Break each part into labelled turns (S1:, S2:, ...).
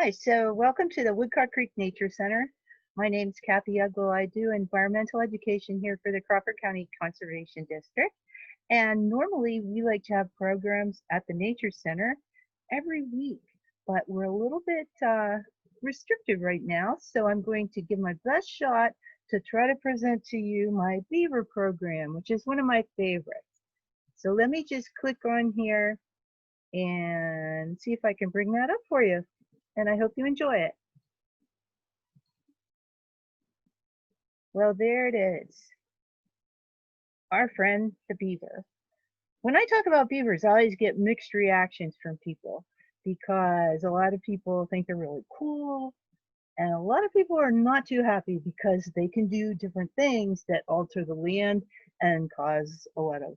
S1: Hi, so welcome to the Woodcock Creek Nature Center. My name's Kathy Uglow. I do environmental education here for the Crawford County Conservation District. And normally we like to have programs at the Nature Center every week, but we're a little bit restricted right now. So I'm going to give my best shot to try to present to you my Beaver program, which is one of my favorites. So let me just click on here and see if I can bring that up for you. And I hope you enjoy it. Well, there it is. Our friend, the beaver. When I talk about beavers, I always get mixed reactions from people because a lot of people think they're really cool, and a lot of people are not too happy because they can do different things that alter the land and cause a lot of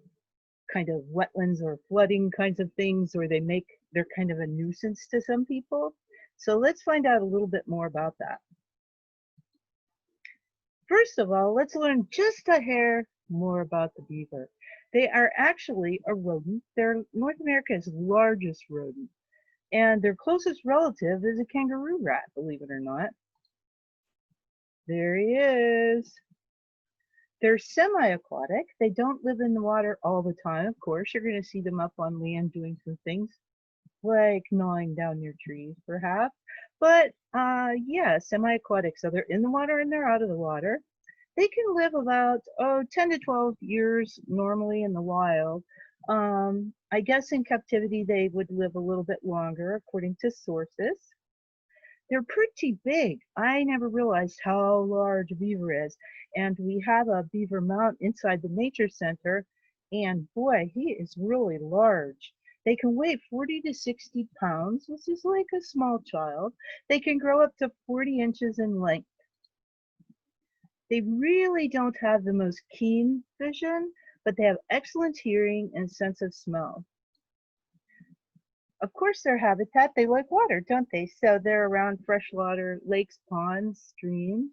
S1: kind of wetlands or flooding kinds of things, or they're kind of a nuisance to some people. So let's find out a little bit more about that. First of all, let's learn just a hair more about the beaver. They are actually a rodent. They're North America's largest rodent, and their closest relative is a kangaroo rat, believe it or not. There he is. They're semi-aquatic. They don't live in the water all the time, of course. You're going to see them up on land doing some things like gnawing down your trees, perhaps. But yeah, semi-aquatic. So they're in the water and they're out of the water. They can live about 10 to 12 years normally in the wild. I guess in captivity they would live a little bit longer, according to sources. They're pretty big. I never realized how large a beaver is. And we have a beaver mount inside the nature center, and boy, he is really large. They can weigh 40 to 60 pounds, which is like a small child. They can grow up to 40 inches in length. They really don't have the most keen vision, but they have excellent hearing and sense of smell. Of course, their habitat, they like water, don't they? So they're around freshwater lakes, ponds, streams,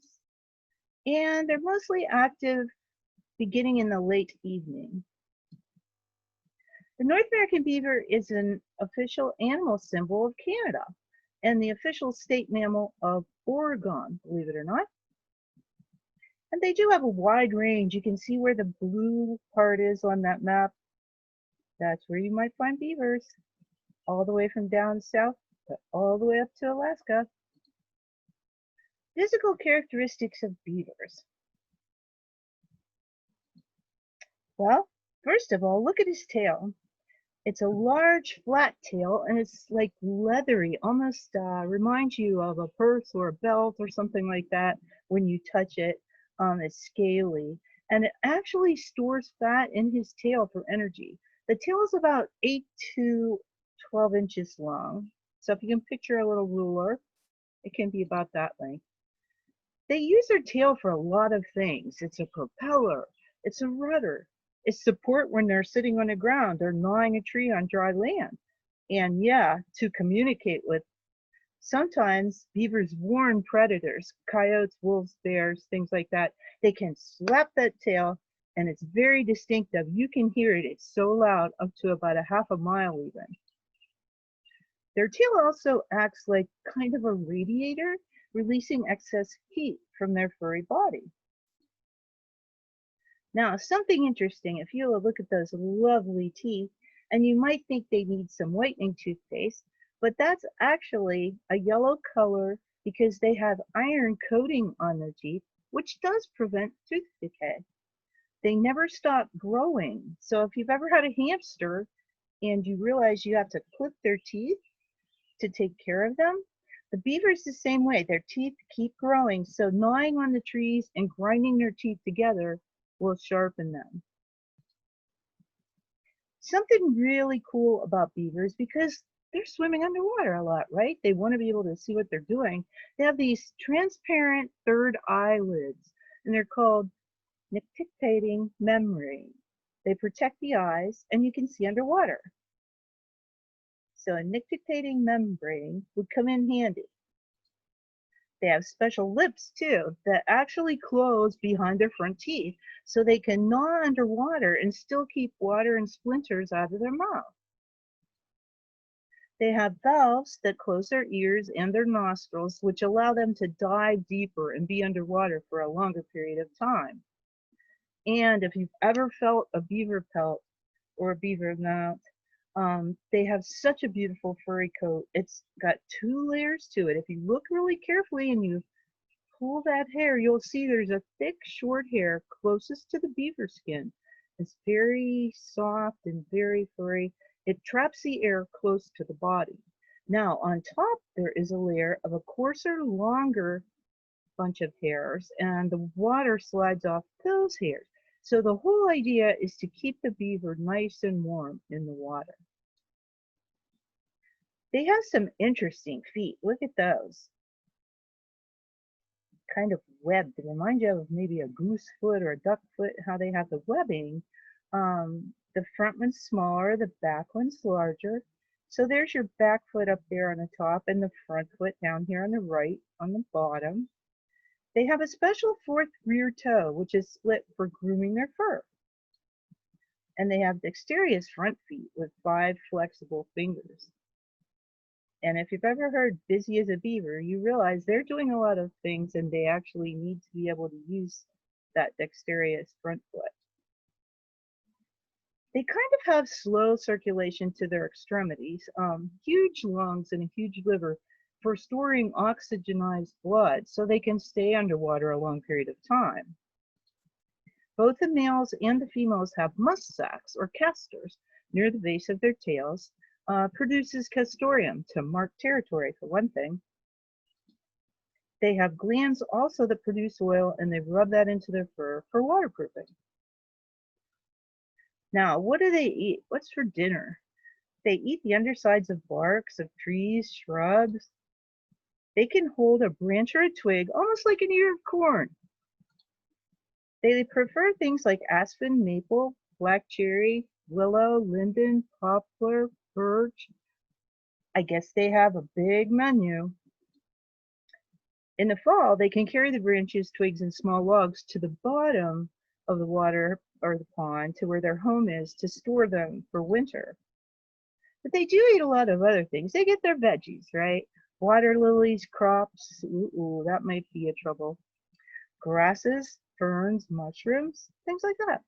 S1: and they're mostly active beginning in the late evening. The North American beaver is an official animal symbol of Canada and the official state mammal of Oregon, believe it or not. And they do have a wide range. You can see where the blue part is on that map. That's where you might find beavers, all the way from down south to all the way up to Alaska. Physical characteristics of beavers. Well, first of all, look at his tail. It's a large flat tail and it's like leathery, almost reminds you of a purse or a belt or something like that when you touch it. It's scaly and it actually stores fat in his tail for energy. The tail is about 8 to 12 inches long. So if you can picture a little ruler, it can be about that length. They use their tail for a lot of things. It's a propeller, it's a rudder, it's support when they're sitting on the ground or gnawing a tree on dry land. And yeah, to communicate with. Sometimes beavers warn predators, coyotes, wolves, bears, things like that. They can slap that tail and it's very distinctive. You can hear it. It's so loud, up to about a half a mile even. Their tail also acts like kind of a radiator, releasing excess heat from their furry body. Now, something interesting, if you look at those lovely teeth, and you might think they need some whitening toothpaste, but that's actually a yellow color because they have iron coating on their teeth, which does prevent tooth decay. They never stop growing. So if you've ever had a hamster and you realize you have to clip their teeth to take care of them, the beaver's the same way. Their teeth keep growing, so gnawing on the trees and grinding their teeth together will sharpen them. Something really cool about beavers, because they're swimming underwater a lot, right? They want to be able to see what they're doing. They have these transparent third eyelids, and they're called nictitating membrane. They protect the eyes, and you can see underwater. So a nictitating membrane would come in handy. They have special lips too that actually close behind their front teeth so they can gnaw underwater and still keep water and splinters out of their mouth. They have valves that close their ears and their nostrils, which allow them to dive deeper and be underwater for a longer period of time. And if you've ever felt a beaver pelt or a beaver mount, they have such a beautiful furry coat. It's got 2 layers to it. If you look really carefully and you pull that hair, you'll see there's a thick, short hair closest to the beaver skin. It's very soft and very furry. It traps the air close to the body. Now, on top, there is a layer of a coarser, longer bunch of hairs, and the water slides off those hairs. So the whole idea is to keep the beaver nice and warm in the water. They have some interesting feet. Look at those. Kind of webbed. They remind you of maybe a goose foot or a duck foot, how they have the webbing. The front one's smaller, the back one's larger. So there's your back foot up there on the top and the front foot down here on the right on the bottom. They have a special 4th rear toe, which is split for grooming their fur. And they have dexterous front feet with 5 flexible fingers. And if you've ever heard busy as a beaver, you realize they're doing a lot of things and they actually need to be able to use that dexterous front foot. They kind of have slow circulation to their extremities, huge lungs and a huge liver for storing oxygenized blood so they can stay underwater a long period of time. Both the males and the females have musk sacs or casters near the base of their tails. Produces Custodian to mark territory for one thing. They have glands also that produce oil and they rub that into their fur for waterproofing. Now, what do they eat? What's for dinner? They eat the undersides of barks of trees, shrubs. They can hold a branch or a twig almost like an ear of corn. They prefer things like aspen, maple, black cherry, willow, linden, poplar, birch. I guess they have a big menu. In the fall, they can carry the branches, twigs, and small logs to the bottom of the water or the pond to where their home is to store them for winter. But they do eat a lot of other things. They get their veggies, right? Water lilies, crops, ooh, that might be a trouble. Grasses, ferns, mushrooms, things like that.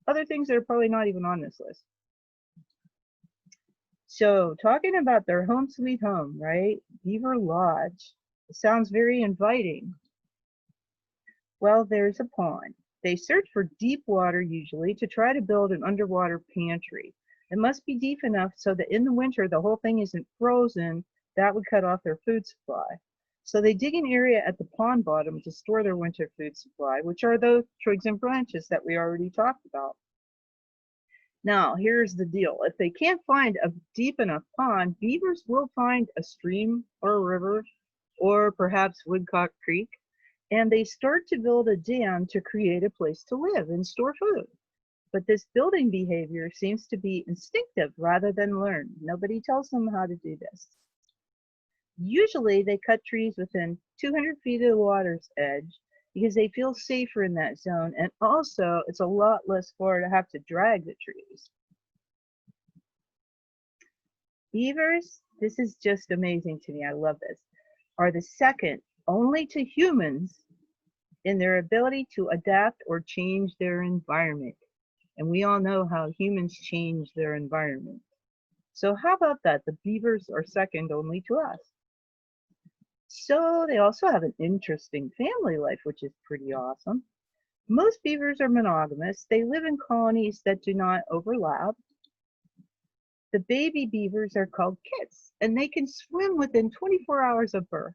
S1: Other things that are probably not even on this list. So talking about their home sweet home, right? Beaver Lodge. It sounds very inviting. Well, there's a pond. They search for deep water usually to try to build an underwater pantry. It must be deep enough so that in the winter the whole thing isn't frozen. That would cut off their food supply. So they dig an area at the pond bottom to store their winter food supply, which are those twigs and branches that we already talked about. Now, here's the deal. If they can't find a deep enough pond, beavers will find a stream or a river or perhaps Woodcock Creek, and they start to build a dam to create a place to live and store food. But this building behavior seems to be instinctive rather than learned. Nobody tells them how to do this. Usually they cut trees within 200 feet of the water's edge because they feel safer in that zone, and also it's a lot less far to have to drag the trees. Beavers, this is just amazing to me, I love this, are the second only to humans in their ability to adapt or change their environment. And we all know how humans change their environment. So how about that? The beavers are second only to us. So they also have an interesting family life, which is pretty awesome. Most beavers are monogamous. They live in colonies that do not overlap. The baby beavers are called kits, and they can swim within 24 hours of birth.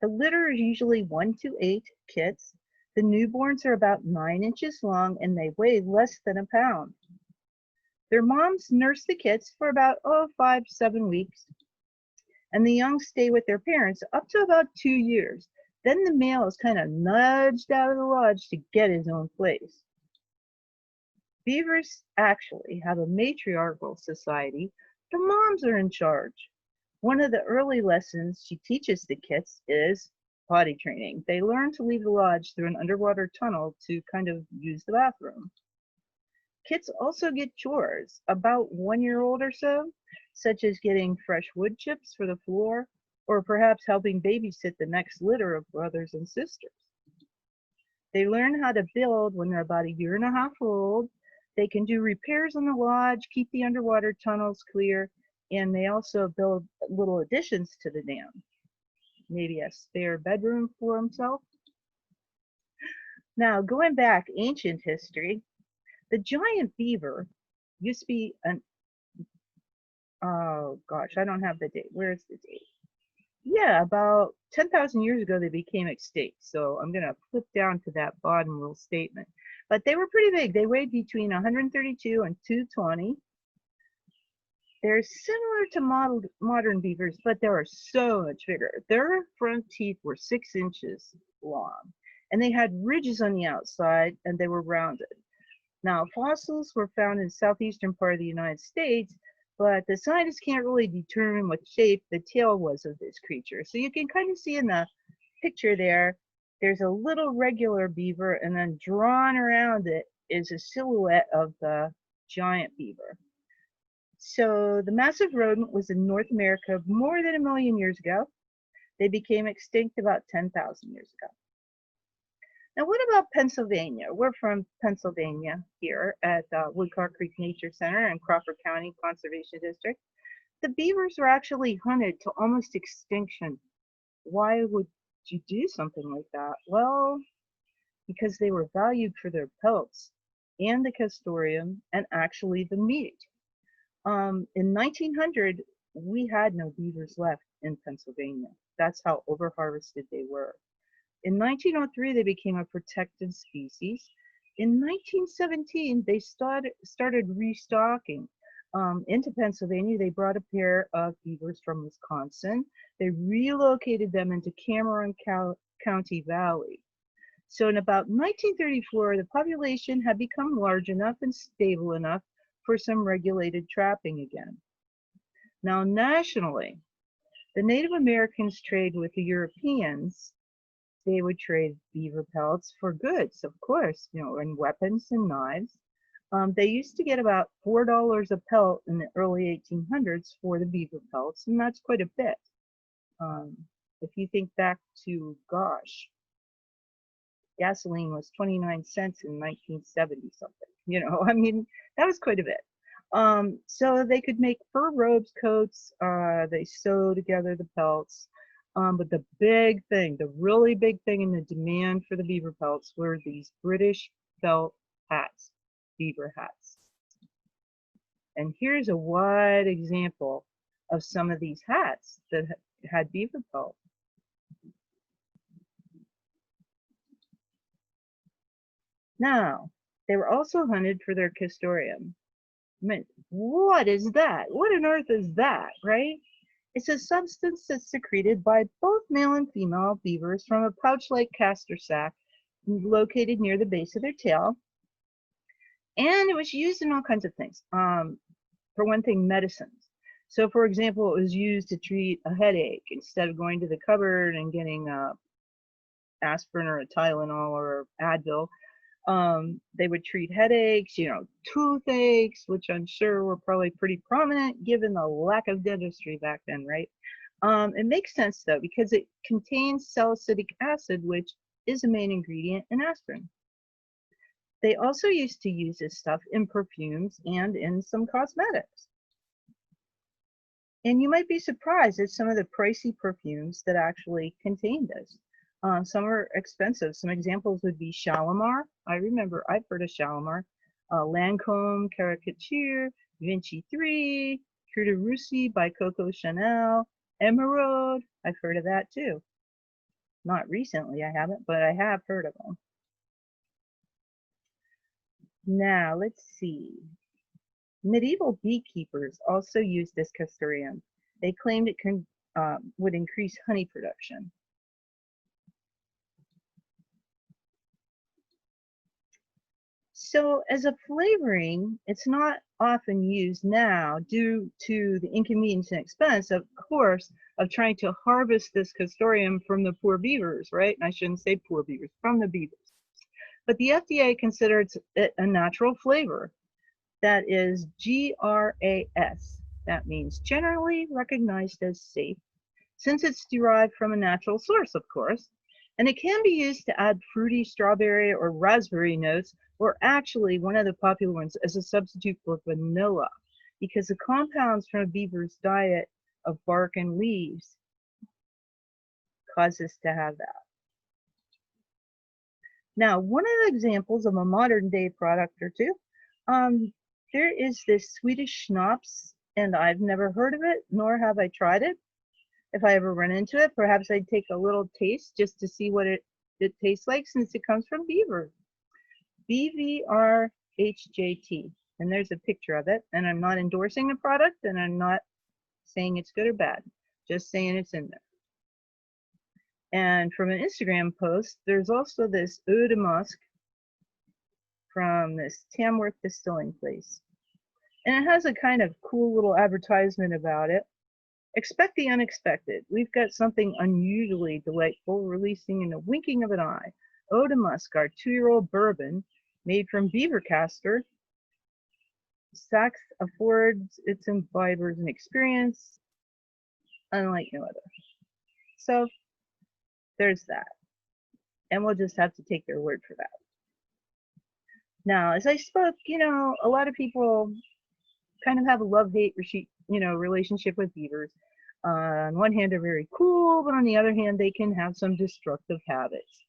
S1: The litter is usually 1 to 8 kits. The newborns are about 9 inches long, and they weigh less than a pound. Their moms nurse the kits for about 5 to 7 weeks. And the young stay with their parents up to about 2 years. Then the male is kind of nudged out of the lodge to get his own place. Beavers actually have a matriarchal society. The moms are in charge. One of the early lessons she teaches the kits is potty training. They learn to leave the lodge through an underwater tunnel to kind of use the bathroom. Kits also get chores about 1 year old or so, such as getting fresh wood chips for the floor, or perhaps helping babysit the next litter of brothers and sisters. They learn how to build when they're about 1.5 years old. They can do repairs on the lodge, keep the underwater tunnels clear, and they also build little additions to the dam. Maybe a spare bedroom for himself. Now, going back ancient history, the giant beaver used to be an, oh gosh, I don't have the date. Where's the date? Yeah, about 10,000 years ago, they became extinct. So I'm going to flip down to that bottom little statement. But they were pretty big. They weighed between 132 and 220. They're similar to modern beavers, but they are so much bigger. Their front teeth were 6 inches long, and they had ridges on the outside, and they were rounded. Now, fossils were found in the southeastern part of the United States, but the scientists can't really determine what shape the tail was of this creature. So you can kind of see in the picture there, there's a little regular beaver, and then drawn around it is a silhouette of the giant beaver. So the massive rodent was in North America more than 1 million years ago. They became extinct about 10,000 years ago. Now, what about Pennsylvania? We're from Pennsylvania here at Woodcock Creek Nature Center in Crawford County Conservation District. The beavers were actually hunted to almost extinction. Why would you do something like that? Well, because they were valued for their pelts and the Custodian and actually the meat. In 1900, we had no beavers left in Pennsylvania. That's how overharvested they were. In 1903, they became a protected species. In 1917, they started restocking into Pennsylvania. They brought a pair of beavers from Wisconsin. They relocated them into Cameron County Valley. So in about 1934, the population had become large enough and stable enough for some regulated trapping again. Now, nationally, the Native Americans trade with the Europeans. They would trade beaver pelts for goods, of course, and weapons and knives. They used to get about $4 a pelt in the early 1800s for the beaver pelts, and that's quite a bit. If you think back to, gosh, gasoline was 29 cents in 1970 something. I mean, that was quite a bit. So they could make fur robes, coats, they sew together the pelts. But the big thing, the really big thing in the demand for the beaver pelts were these British felt hats, beaver hats. And here's a wide example of some of these hats that had beaver pelt. Now, they were also hunted for their Custodian. I mean, what is that? What on earth is that, right? It's a substance that's secreted by both male and female beavers from a pouch-like castor sac located near the base of their tail. And it was used in all kinds of things. For one thing, medicines. So, for example, it was used to treat a headache instead of going to the cupboard and getting aspirin or a Tylenol or Advil. They would treat headaches, toothaches, which I'm sure were probably pretty prominent given the lack of dentistry back then, right? It makes sense though, because it contains salicylic acid, which is a main ingredient in aspirin. They also used to use this stuff in perfumes and in some cosmetics. And you might be surprised at some of the pricey perfumes that actually contain this. Some are expensive. Some examples would be Shalimar. I've heard of Shalimar. Lancome, Caricature, Vinci 3, Cœur de Russie by Coco Chanel, Emerald. I've heard of that too. Not recently, I haven't, but I have heard of them. Now, let's see. Medieval beekeepers also used this Custodian. They claimed it would increase honey production. So as a flavoring, it's not often used now due to the inconvenience and expense, of course, of trying to harvest this Custodian from the poor beavers, right? And I shouldn't say poor beavers, from the beavers. But the FDA considers it a natural flavor. That is GRAS. That means generally recognized as safe, since it's derived from a natural source, of course. And it can be used to add fruity strawberry or raspberry notes, or actually one of the popular ones as a substitute for vanilla, because the compounds from a beaver's diet of bark and leaves cause us to have that. Now, one of the examples of a modern day product or two, there is this Swedish schnapps, and I've never heard of it, nor have I tried it. If I ever run into it, perhaps I'd take a little taste just to see what it tastes like, since it comes from Beaver. BVRHJT. And there's a picture of it. And I'm not endorsing the product, and I'm not saying it's good or bad. Just saying it's in there. And from an Instagram post, there's also this eau de musc from this Tamworth distilling place. And it has a kind of cool little advertisement about it. Expect the unexpected. We've got something unusually delightful releasing in the winking of an eye. Eau de musc, our 2-year-old bourbon, made from beaver castor. Saks affords its imbibers an experience unlike no other. So there's that. And we'll just have to take their word for that. Now, as I spoke, a lot of people kind of have a love-hate relationship with beavers. On one hand, they're very cool, but on the other hand, they can have some destructive habits.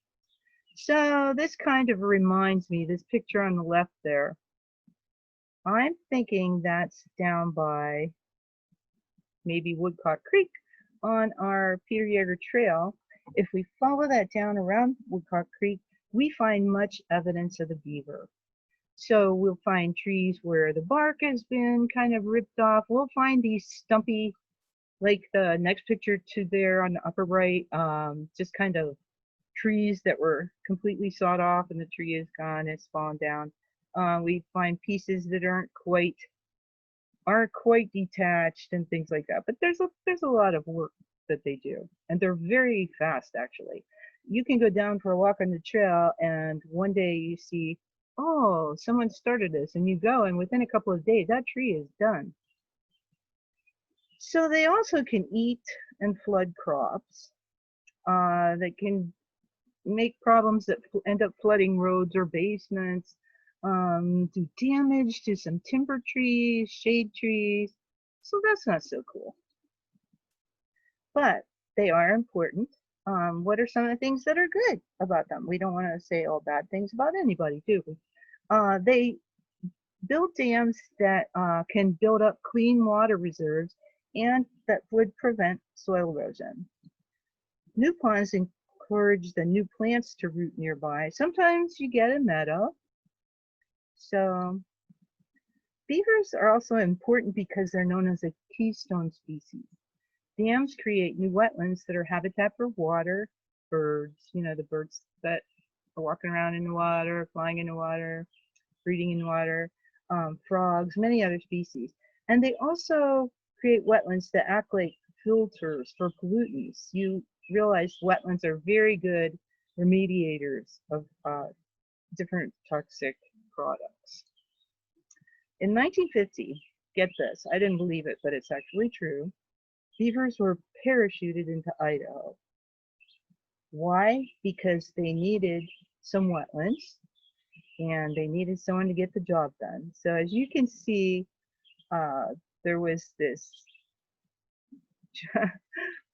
S1: So this kind of reminds me, this picture on the left there, I'm thinking that's down by maybe Woodcock Creek on our Peter Yeager Trail. If we follow that down around Woodcock Creek, we find much evidence of the beaver. So we'll find trees where the bark has been kind of ripped off. We'll find these stumpy, like the next picture to there on the upper right, just kind of trees that were completely sawed off and the tree is gone, it's fallen down. We find pieces that aren't quite detached and things like that. But there's a lot of work that they do, and they're very fast actually. You can go down for a walk on the trail, and one day you see, oh, someone started this, and you go, and within a couple of days that tree is done. So they also can eat and flood crops. They can make problems that end up flooding roads or basements, do damage to some timber trees, shade trees. So that's not so cool. But they are important. What are some of the things that are good about them? We don't want to say all bad things about anybody, do we? They build dams that can build up clean water reserves and that would prevent soil erosion. New ponds encourage the new plants to root nearby. Sometimes you get a meadow. So beavers are also important because they're known as a keystone species. Dams create new wetlands that are habitat for water, birds, the birds that are walking around in the water, flying in the water, breeding in the water, frogs, many other species. And they also create wetlands that act like filters for pollutants. You realize wetlands are very good remediators of different toxic products. In 1950, get this, I didn't believe it, but it's actually true, beavers were parachuted into Idaho. Why? Because they needed some wetlands and they needed someone to get the job done. So as you can see, there was this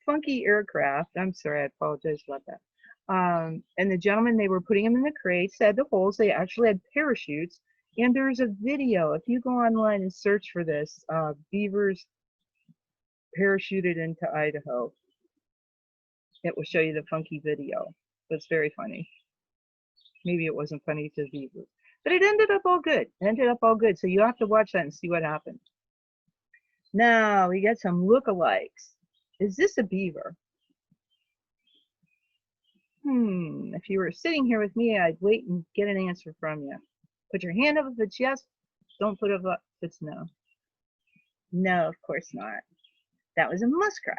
S1: funky aircraft. I'm sorry, I apologize about that. And the gentleman, they were putting them in the crates, had the holes, they actually had parachutes. And there's a video, if you go online and search for this, beavers parachuted into Idaho. It will show you the funky video. It's very funny. Maybe it wasn't funny to beavers, but it ended up all good. It ended up all good. So you have to watch that and see what happened. Now we got some lookalikes. Is this a beaver? If you were sitting here with me, I'd wait and get an answer from you. Put your hand up if it's yes. Don't put it up if it's no. No, of course not. That was a muskrat.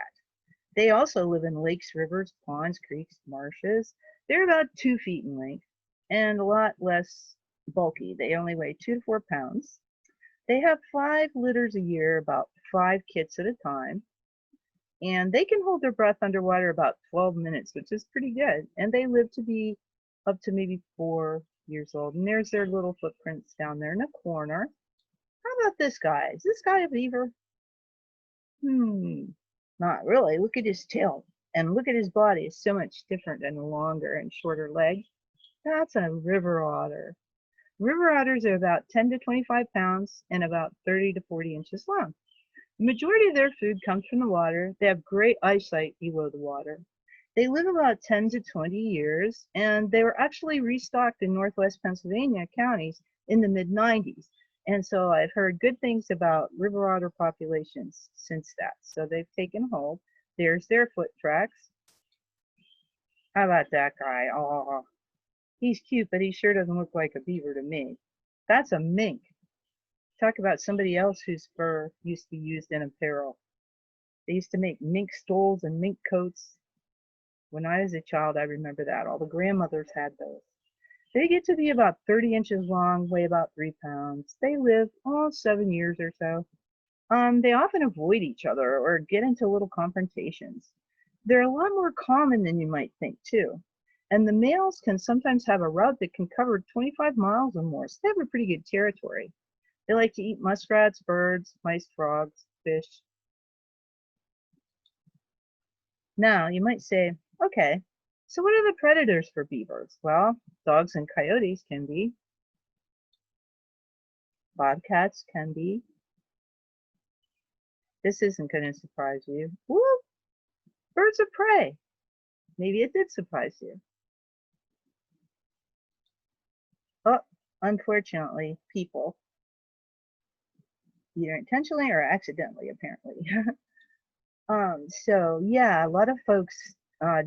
S1: They also live in lakes, rivers, ponds, creeks, marshes. They're about 2 feet in length and a lot less bulky. They only weigh 2 to 4 pounds. They have 5 litters a year, about 5 kits at a time, and they can hold their breath underwater about 12 minutes, which is pretty good. And they live to be up to maybe 4 years old. And there's their little footprints down there in the corner. How about this guy? Is this guy a beaver? Not really. Look at his tail. And look at his body. It's so much different and longer and shorter legs. That's a river otter. River otters are about 10 to 25 pounds and about 30 to 40 inches long. The majority of their food comes from the water. They have great eyesight below the water. They live about 10 to 20 years, and they were actually restocked in northwest Pennsylvania counties in the mid-90s. And so I've heard good things about river otter populations since that. So they've taken hold. There's their foot tracks. How about that guy? Oh, he's cute, but he sure doesn't look like a beaver to me. That's a mink. Talk about somebody else whose fur used to be used in apparel. They used to make mink stoles and mink coats. When I was a child, I remember that. All the grandmothers had those. They get to be about 30 inches long, weigh about 3 pounds. They live 7 years or so. They often avoid each other or get into little confrontations. They're a lot more common than you might think, too. And the males can sometimes have a route that can cover 25 miles or more, so they have a pretty good territory. They like to eat muskrats, birds, mice, frogs, fish. Now, you might say, okay, so what are the predators for beavers? Well, dogs and coyotes can be. Bobcats can be. This isn't going to surprise you. Whoop! Birds of prey. Maybe it did surprise you. Oh, unfortunately, people. Either intentionally or accidentally, apparently. So yeah, a lot of folks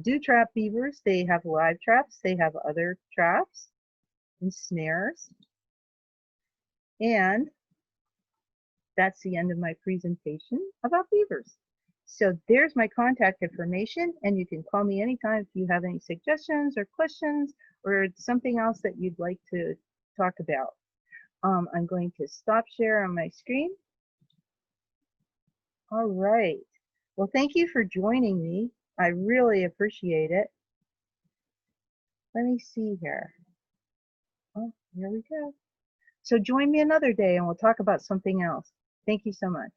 S1: do trap beavers. They have live traps. They have other traps and snares. And that's the end of my presentation about beavers. So there's my contact information, and you can call me anytime if you have any suggestions or questions or something else that you'd like to talk about. I'm going to stop share on my screen. All right. Well, thank you for joining me. I really appreciate it. Let me see here. Oh, here we go. So join me another day and we'll talk about something else. Thank you so much.